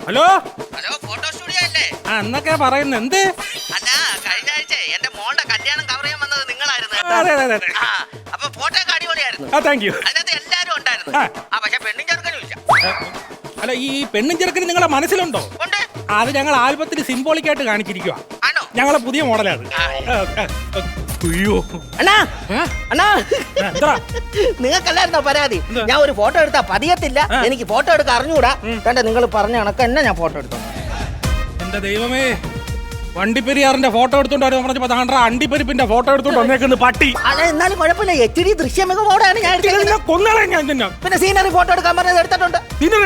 Hello hello, photo studio അല്ലേ? എന്നൊക്കെ പറയുന്നു. എന്ത്? അല്ല, കഴിഞ്ഞ ആഴ്ച എന്റെ മോളുടെ കല്യാണം കവർ ചെയ്യാൻ വന്നത് നിങ്ങളായിരുന്നു. അതെ. അപ്പൊ ഫോട്ടോ ഒക്കെ അടിപൊളിയായിരുന്നു. Thank you. അതിനകത്ത് എല്ലാരും ഉണ്ടായിരുന്നു. പക്ഷെ പെണ്ണും ചെറുക്കനും ഇല്ല. അല്ല, ഈ പെണ്ണും ചെറുക്കനും നിങ്ങളുടെ മനസ്സിലുണ്ടോ? ഉണ്ട്. അത് ഞങ്ങൾ ആൽബത്തിൽ സിംബോളിക്കായിട്ട് കാണിച്ചിരിക്കുക. ആണോ? ഞങ്ങളെ പുതിയ മോഡലാണ്. അയ്യോ അണ്ണാ അണ്ണാ, എന്താ? നിങ്ങൾക്കല്ലായിരുന്നോ പരാതി? ഞാൻ ഒരു ഫോട്ടോ എടുത്താ പതിയത്തില്ല, എനിക്ക് ഫോട്ടോ എടുക്കാൻ അറിഞ്ഞൂടാ. കണ്ട, നിങ്ങൾ പറഞ്ഞ കണക്ക് എന്നെ ഞാൻ ഫോട്ടോ എടുത്തു. എന്റെ ദൈവമേ, വണ്ടിപ്പെരിയാറിന്റെ ഫോട്ടോ എടുത്തോണ്ട് പറഞ്ഞപ്പോ താണ്ട അണ്ടിപ്പരിപ്പിന്റെ ഫോട്ടോ എടുത്തോണ്ട് വന്നേക്കുന്നു പട്ടി. അല്ല, എന്നാലും കുഴപ്പമില്ല, HD ദൃശ്യമികവോടെയാണ് ഞാൻ എടുത്തത്. കൊന്നളെ ഞാൻ തന്നെ. പിന്നെ സീനറി ഫോട്ടോ എടുക്കാൻ പറഞ്ഞത് എടുത്തിട്ടുണ്ട്. പിന്നെ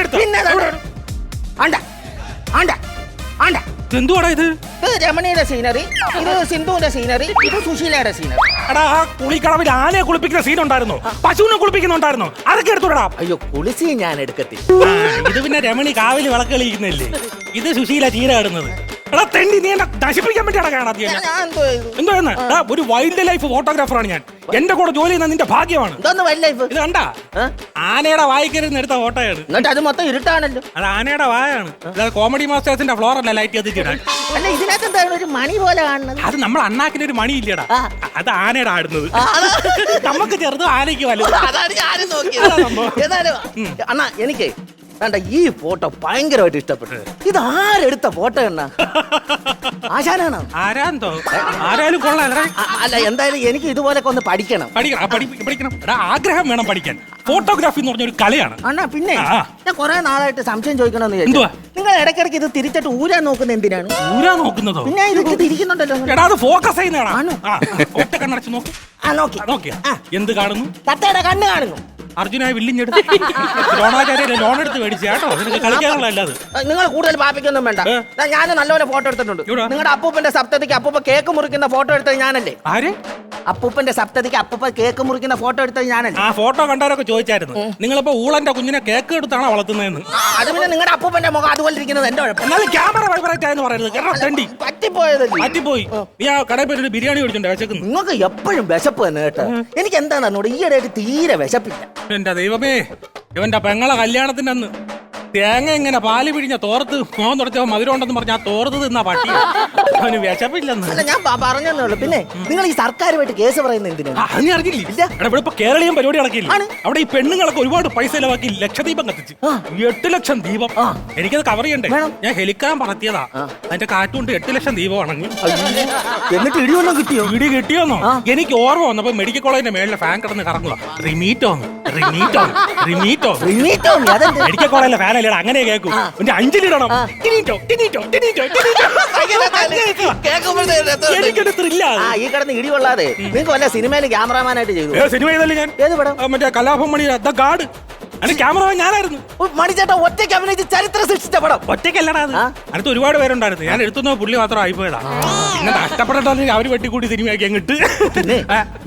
ആണ്ട ആണ്ട ആണ്ട, എന്തുവാടാ ഇത്? ഇത് രമണിയുടെ സീനറി, ഇത് സിന്ധുവിന്റെ സീനറി, ഇത് സുശീലയുടെ സീനറി. എടാ, ആ കുളിക്കടവിൽ ആനയെ കുളിപ്പിക്കുന്ന സീൻ ഉണ്ടായിരുന്നോ? പശുവിനെ കുളിപ്പിക്കുന്നുണ്ടായിരുന്നോ? അതൊക്കെ എടുത്തോടാ. അയ്യോ, കുളിസി ഞാൻ എടുക്കത്തില്ല. ഇത് പിന്നെ രമണി കാവില് വിളക്ക് കളിക്കുന്നല്ലേ. ഇത് സുശീല ചീര ഇടുന്നത്. എടാ തെണ്ടി, നീ എന്നെ നശിപ്പിക്കാൻ വേണ്ടി അടക്കാണ്. എന്തോ ഒരു വൈൽഡ് ലൈഫ് ഫോട്ടോഗ്രാഫറാണ് ഞാൻ. എന്റെ കൂടെ ജോലി ചെയ്യുന്ന നിന്റെ ഭാഗ്യമാണ്. ഇത് കണ്ടാ, ആനയുടെ വായിക്കരുന്ന് എടുത്ത ഫോട്ടോയാണ്. എന്നിട്ട് അത് മൊത്തം ഇരുട്ടാണല്ലോ. അത് ആനയുടെ വായാണ്. അതായത് കോമഡി മാസ്റ്റേഴ്സിന്റെ ഫ്ലോർ അല്ല ലൈറ്റ് കത്തിച്ചിടാൻ. അല്ല, ഇതിനകത്ത് എന്താണ് ഒരു മണി പോലെ കാണുന്നത്? അത് നമ്മൾ അണ്ണാക്കിന് ഒരു മണി ഇല്ലടാ. അത് ആനയുടെ ആടുന്നത്. നമുക്ക് ചെറുത് ആനയ്ക്ക് വലുത്. അതാണ് ഞാനും നോക്കിയത്. ഏതായാലും അണ്ണാ, എനിക്ക് വേണ്ട, ഈ ഫോട്ടോ ഭയങ്കരമായിട്ട് ഇഷ്ടപ്പെട്ടു. ഇത് ആരെടുത്ത ഫോട്ടോ എന്നാ? ആശാനാണോ? ആരാന്തോ ആരായാലും കൊള്ളാം. അല്ല, എന്തായാലും എനിക്ക് ഇതുപോലൊക്കെ ഒന്ന് പഠിക്കണം. പഠിക്കണം. ആഗ്രഹം വേണം പഠിക്കാൻ. ഫോട്ടോഗ്രാഫി എന്ന് പറഞ്ഞ ഒരു കലയാണ്. അണ്ണാ, പിന്നെ ഞാൻ കുറെ നാളായിട്ട് സംശയം ചോദിക്കണമെന്ന് വിചാരിച്ചു. നിങ്ങൾ ഇടയ്ക്കിടയ്ക്ക് ഇത് തിരിച്ചിട്ട് ഊരാൻ നോക്കുന്നത് എന്തിനാണ്? ഊരാൻ നോക്കുന്നതോ? പിന്നെ ഇത് തിരിക്കുന്നുണ്ടല്ലോ. എടാ, അത് ഫോക്കസ് ചെയ്യുന്നതാണ്. ഒറ്റ കണ്ണടച്ച് നോക്കി. നോക്കിയാ എന്ത് കാണുന്നു? തത്തയുടെ കണ്ണ് കാണുന്നു. അർജുനായ വില്ലിഞ്ഞെടുത്ത് ദ്രോണാചാര്യ ലോൺ എടുത്ത് മേടിച്ചു കേട്ടോ. നിനക്ക് കളിക്കാനുള്ള അല്ലാതെ. നിങ്ങൾ കൂടുതൽ പാപ്പിക്കൊന്നും വേണ്ട. ഞാൻ നല്ലപോലെ ഫോട്ടോ എടുത്തിട്ടുണ്ട്. നിങ്ങളുടെ അപ്പൂപ്പന്റെ സപ്തതിക്ക് അപ്പൂപ്പ കേക്ക് മുറിക്കുന്ന ഫോട്ടോ എടുത്തത് ഞാനല്ലേ? ആര്? അപ്പൂപ്പന്റെ സപ്തതിക്ക് അപ്പൂപ്പ കേക്ക് മുറിക്കുന്ന ഫോട്ടോ എടുത്തത് ഞാനല്ലേ? ആ ഫോട്ടോ കണ്ടവരൊക്കെ ചോദിച്ചായിരുന്നു, നിങ്ങളിപ്പോ ഊളന്റെ കുഞ്ഞിനെ കേക്ക് എടുത്താണോ വളർത്തുന്നതെന്ന്. അത് പിന്നെ നിങ്ങളുടെ അപ്പൂപ്പന്റെ മുഖം അതുപോലെ ഇരിക്കുന്നത് എന്റെ കുഴപ്പം. എന്നാലും ക്യാമറ വൈബ്രേറ്റ് ആയെന്ന് പറയരുത്. പറ്റിപ്പോയി. നീ ആ കടയിൽ പോയിട്ട് ബിരിയാണി മേടിച്ചിട്ടുണ്ട്, വിശക്കുന്നു. നിങ്ങൾക്ക് എപ്പോഴും വിശപ്പ് തന്നെ കേട്ടോ. എനിക്ക് എന്താണെന്നോട് ഈയിടെയായിട്ട് തീരെ വിശപ്പില്ല. എന്റെ ദൈവമേ, ഇവന്റെ പെങ്ങളെ കല്യാണത്തിന്റെ അന്ന് തേങ്ങ ഇങ്ങനെ പാല് പിഴിഞ്ഞ തോർത്ത് മോൻ തുടച്ച മധുരം ഉണ്ടെന്ന് പറഞ്ഞ ആ തോർത്ത് തിന്നാ പട്ടി. അവന് വിശപ്പില്ലെന്ന്. അല്ല, ഞാൻ പറഞ്ഞെന്നുള്ളൂ. പിന്നെ നിങ്ങൾ ഈ സർക്കാരുമായിട്ട് കേസ് പറയുന്നത് എന്തിനാണ്? അത് അറിഞ്ഞില്ല. ഇവിടെ ഇപ്പൊ കേരളീയം പരിപാടി നടക്കില്ല. അവിടെ ഈ പെണ്ണുങ്ങളൊക്കെ ഒരുപാട് പൈസ ചെലവാക്കി ലക്ഷദീപം കത്തിച്ച് 8 ലക്ഷം ദീപം. എനിക്കത് കവർ ചെയ്യണ്ടേ? ഞാൻ ഹെലിക്കാൻ പറത്തിയതാ. അതിന്റെ കാറ്റുകൊണ്ട് 8 ലക്ഷം ദീപം ആണെങ്കിൽ. എന്നിട്ട് ഇടിയൊന്നും കിട്ടിയോ? ഇടി കിട്ടിയോന്നോ? എനിക്ക് ഓർമ്മ വന്നപ്പോ മെഡിക്കൽ കോളേജിന്റെ മേളിലെ ഫാൻ കിടന്ന് കറങ്ങുക. റിമീറ്റോ മെഡിക്കൽ കോളേജിലെ ഫാൻ അല്ലേടാ, അങ്ങനെ കേൾക്കും. 5 ലിടണം. എനിക്കൊരു ത്രില്ല. ഈ കിടന്ന് ഇടി കൊള്ളാതെ നിങ്ങൾക്ക് വല്ല സിനിമയിൽ ക്യാമറാമാനായിട്ട് ചെയ്തു? സിനിമ ചെയ്തല്ലേ ഞാൻ. ഏത് പടം? മറ്റേ കലാഭവൻ മണി ദ ഗാർഡ്. അതിന്റെ ക്യാമറമാൻ ഞാനായിരുന്നു. മണിച്ചേട്ടൻ ഒറ്റയ്ക്ക് അഭിനയിച്ച് ചരിത്രം സൃഷ്ടിച്ച പടം. ഒറ്റയ്ക്കല്ലടാ അത്. അടുത്ത് ഒരുപാട് പേരുണ്ടായിരുന്നു. ഞാൻ എടുത്തുന്ന പുള്ളി മാത്രം ആയിപ്പോയതാ. പിന്നെ നഷ്ടപ്പെട്ടിട്ട് അവര് വെട്ടിക്കൂട്ടി സിനിമയാക്കി അങ്ങിട്ട്.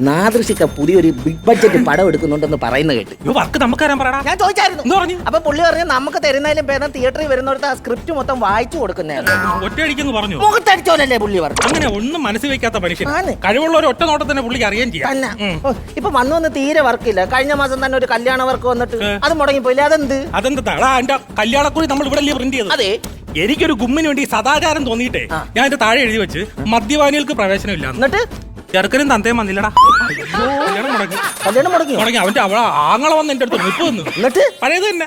നാദൃശിക്ക പുതിയൊരു ബിഗ് ബഡ്ജറ്റ് പടം എടുക്കുന്നുണ്ടെന്ന് പറയുന്ന കേട്ട്. വർക്ക് നമുക്ക് തരാൻ പറയടാ. ഞാൻ ചോദിച്ചായിരുന്നു. എന്താ പറഞ്ഞു? അപ്പൊ പുള്ളി പറഞ്ഞു നമുക്ക് തരുന്നതിലും ഭേദം തിയേറ്ററിൽ വരുന്നവർക്ക് ആ സ്ക്രിപ്റ്റ് മൊത്തം വായിച്ചു കൊടുക്കുന്നതാണ്. ഒറ്റയടിക്കെന്ന് പറഞ്ഞു. മുഖത്തടിച്ചോലല്ലേ പുള്ളി പറഞ്ഞു. അങ്ങനെ ഒന്നും മനസ്സിൽ വെക്കാത്ത മനുഷ്യൻ. കഴിവുള്ള ഒരു ഒറ്റ നോട്ടത്തിനെ പുള്ളിക്ക് അറിയാൻ ചെയ്യാം. ഇപ്പൊ വന്നു തീരെ വർക്കില്ല. കഴിഞ്ഞ മാസം തന്നെ ഒരു കല്യാണ വർക്ക് വന്നിട്ട് അത് മുടങ്ങിപ്പോയില്ല. അതെന്താ എന്റെ കല്യാണക്കൂടി നമ്മൾ ഇവിടെ പ്രിന്റ് ചെയ്തത്. അതെ, എനിക്കൊരു ഗുമ്മിന് വേണ്ടി സദാചാരം തോന്നിയിട്ടേ ഞാൻ എന്റെ താഴെ എഴുതി വെച്ച് മദ്യപാനികൾക്ക് പ്രവേശനമില്ല. എന്നിട്ട് ചെറുക്കനും തന്തയും വന്നില്ലടാ. കല്യാണം മുടങ്ങി. അവന്റെ അവളെ ആങ്ങളെ വന്ന് എന്റെ അടുത്ത് നിപ്പ് വന്നു. എന്നിട്ട് പഴയത് തന്നെ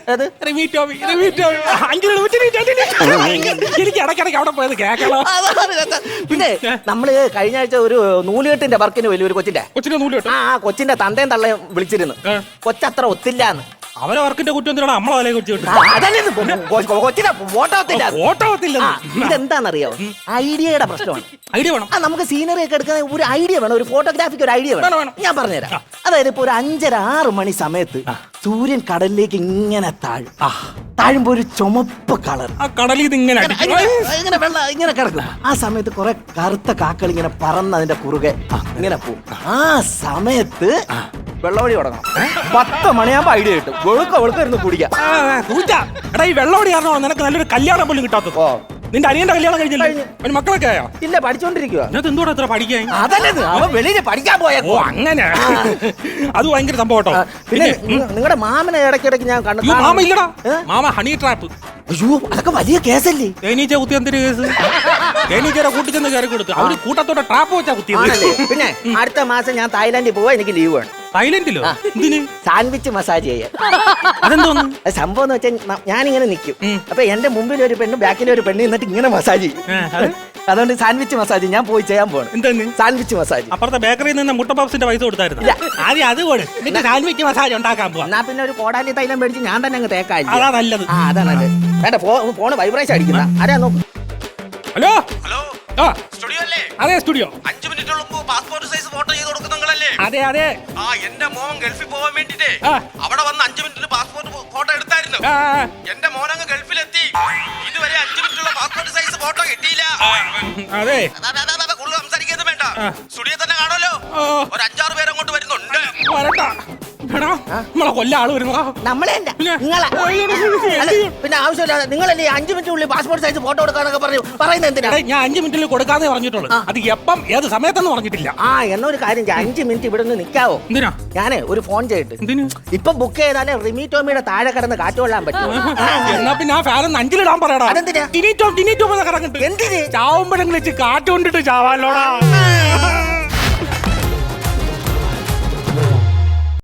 എനിക്ക് ഇടയ്ക്കിടയ്ക്ക് അവിടെ പോയത് കേൾക്കണം. പിന്നെ നമ്മള് കഴിഞ്ഞ ആഴ്ച ഒരു നൂലുകെട്ടിന്റെ വർക്കിന് വലിയൊരു കൊച്ചിന്റെ നൂലുകെട്ട്. കൊച്ചിന്റെ തന്തയും തള്ളയും വിളിച്ചിരുന്നു. കൊച്ചത്ര ഒത്തില്ലാന്ന്. അവരെ വർക്കിന്റെ കുറ്റം എന്തിനാണ് നമ്മളെ തലയെ കുറിച്ച് കൊച്ചിന്റെ ഓട്ടത്തില്ല. ഇതെന്താണെന്നറിയോ? ഐഡിയയുടെ പ്രശ്നമാണ്. ഐഡിയ വേണം. നമുക്ക് സീനറി ഒക്കെ എടുക്കുന്ന ഒരു ഐഡിയ വേണം. ഒരു ഫോട്ടോഗ്രാഫിക്ക് ഒരു ഐഡിയ വേണം. ഞാൻ പറഞ്ഞുതരാം. അതായത് ഇപ്പൊ ഒരു 5:30-6 മണി സമയത്ത് സൂര്യൻ കടലിലേക്ക് ഇങ്ങനെ താഴുമ്പോ ഒരു ചുമപ്പ് കളർ ആ കടലിൽ ഇത് ഇങ്ങനെ വെള്ളം ഇങ്ങനെ കിടക്കും. ആ സമയത്ത് കുറെ കറുത്ത കാക്കൾ ഇങ്ങനെ പറന്ന് അതിന്റെ കുറുകെ ഇങ്ങനെ പോകും. ആ സമയത്ത് വെള്ളവടി തുടങ്ങണം. 10 മണിയാകുമ്പോ ഐഡിയ കിട്ടും. വെളുക്ക ഇരുന്ന് കുടിക്കാം. എടാ, ഈ വെള്ളവടി ആണോ നിനക്ക് നല്ലൊരു കല്യാണം പോലും കിട്ടാത്തത്? നിന്റെ അനിയന്റെ കല്യാണം കഴിഞ്ഞില്ലേ? മക്കളൊക്കെ ആയോ? ഇല്ല, പഠിച്ചോണ്ടിരിക്കുക. എന്തുകൂടെ അത്ര പഠിക്കാൻ? അതല്ലേ അവൻ വെളിയിൽ പഠിക്കാൻ പോയ. ഓ, അങ്ങനെ. അത് ഭയങ്കര സംഭവം കേട്ടോ. പിന്നെ നിങ്ങളുടെ മാമനെ ഇടയ്ക്കിടയ്ക്ക് ഞാൻ കണ്ടു. മാമ ഇല്ലടാ. Mama honey trap. അയ്യോ അതൊക്കെ വലിയ കേസല്ലേ? തേനീച്ച കുത്തി എന്തൊരു കേസ്? തേനീച്ചയുടെ കൂട്ടി ചെന്ന് കയറി കൊടുത്തു. അവര് കൂട്ടത്തോടെ ട്രാപ്പ് വെച്ചാ കുത്തിയത്. ആണല്ലേ? പിന്നെ അടുത്ത മാസം ഞാൻ തായ്ലാന്റിൽ പോവാ, എനിക്ക് ലീവ് വേണം. തായ്ലൻഡിലോ? എന്തിന്? സാൻഡ്വിച്ച് മസാജ് ചെയ്യാൻ. അതെന്തോന്ന്? അത് സംഭവം എന്ന് വെച്ചാൽ ഞാനിങ്ങനെ നിൽക്കും. അപ്പൊ എന്റെ മുമ്പിൽ ഒരു പെണ്ണ് ബാക്കിൽ ഒരു പെണ്ണ് എന്നിട്ട് ഇങ്ങനെ മസാജ് ചെയ്യും. അതുകൊണ്ട് സാൻഡ്വിച്ച് മസാജ് ഞാൻ പോയി ചെയ്യാൻ പോകണം. എന്താന്ന്? Sandwich massage. അപ്പുറത്തെ ബേക്കറിയിൽ നിന്ന് മുട്ട പപ്സിന്റെ പൈസ കൊടുത്തായിരുന്നു. ആദ്യം അത് കൂടെ എന്നിട്ട് സാൻഡ്വിച്ച് മസാജ് ഉണ്ടാക്കാൻ പോവാ. എന്നാ പിന്നെ ഒരു കോടാലി തൈലം മേടിച്ച് ഞാൻ തന്നെ അങ്ങ് തേക്കാല്ലേ? അതാ നല്ലത്. ആ അതാണ് വേണ്ട. ഫോണ് വൈബ്രേഷൻ അടിക്കുന്ന ആരാ നോക്ക്. ഹലോ ഹലോ, ആ സ്റ്റുഡിയോ അല്ലേ? അതെ സ്റ്റുഡിയോ. 5 മിനിറ്റുള്ള പാസ്പോർട്ട് സൈസ് ഫോട്ടോ ചെയ്ത് കൊടുക്കുന്നങ്ങളല്ലേ? അതെ അതെ. ആ എന്റെ മോൻ ഗൾഫിൽ പോവാൻ വേണ്ടിട്ടേ ആ. അവിടെ വന്ന് 5 മിനിറ്റിൽ പാസ്പോർട്ട് ഫോട്ടോ എടുത്തായിരുന്നു. ആ, എന്റെ മോൻ അങ്ങ് ഗൾഫിലെത്തി. ഇതുവരെ 5 മിനിറ്റുള്ള പാസ്പോർട്ട് സൈസ് ഫോട്ടോ കിട്ടിയില്ല. അതെ. കൂടുതൽ സംസാരിക്കുന്നത് വേണ്ട. ആ. സ്റ്റുഡിയോ തന്നെ കാണുമല്ലോ. ഓ, ഒരു 5-6 പേര് അങ്ങോട്ട് വരുന്നുണ്ട്. വരട്ടാ. എടാ, നമ്മളെ കൊല്ല ആള് വരുന്നതാ. നമ്മളെ അല്ല, പിന്നെ? നിങ്ങളാ. അല്ല, പിന്നെ ആവശ്യമില്ല. നിങ്ങളല്ലേ 5 മിനിറ്റിനുള്ളിൽ പാസ്പോർട്ട് സൈസ് ഫോട്ടോ എടുക്കാനൊക്കെ പറയുന്നത് എന്തിനാ? എടേ, ഞാൻ 5 മിനിറ്റിൽ കൊടുക്കാന്നേ പറഞ്ഞിട്ടുള്ളൂ. അത് എപ്പം ഏത് സമയത്തെന്ന് പറഞ്ഞിട്ടില്ല. ആ എന്നൊരു കാര്യം 5 മിനിറ്റ് ഇവിടെ നിന്ന് നിൽക്കാവോ? എന്തിനാ? ഞാനേ ഒരു ഫോൺ ചെയ്തിട്ട് എന്തിനു? ഇപ്പൊ ബുക്ക് ചെയ്താലേ റിമി ടോമിയുടെ താഴെ കിടന്ന് കാറ്റ് കൊള്ളാൻ പറ്റും. എന്നാ പിന്നെ ആ ഫാൻ 5-ലിടാൻ പറയടാ. അതെന്തിനാ? ടിനിറ്റോ ടിനിറ്റോ കിടന്നിട്ട് എന്തിന്? ചാവുമ്പോഴെങ്കിലും വെച്ച് കാറ്റ് കൊണ്ടിട്ട് ചാവാലോടാ.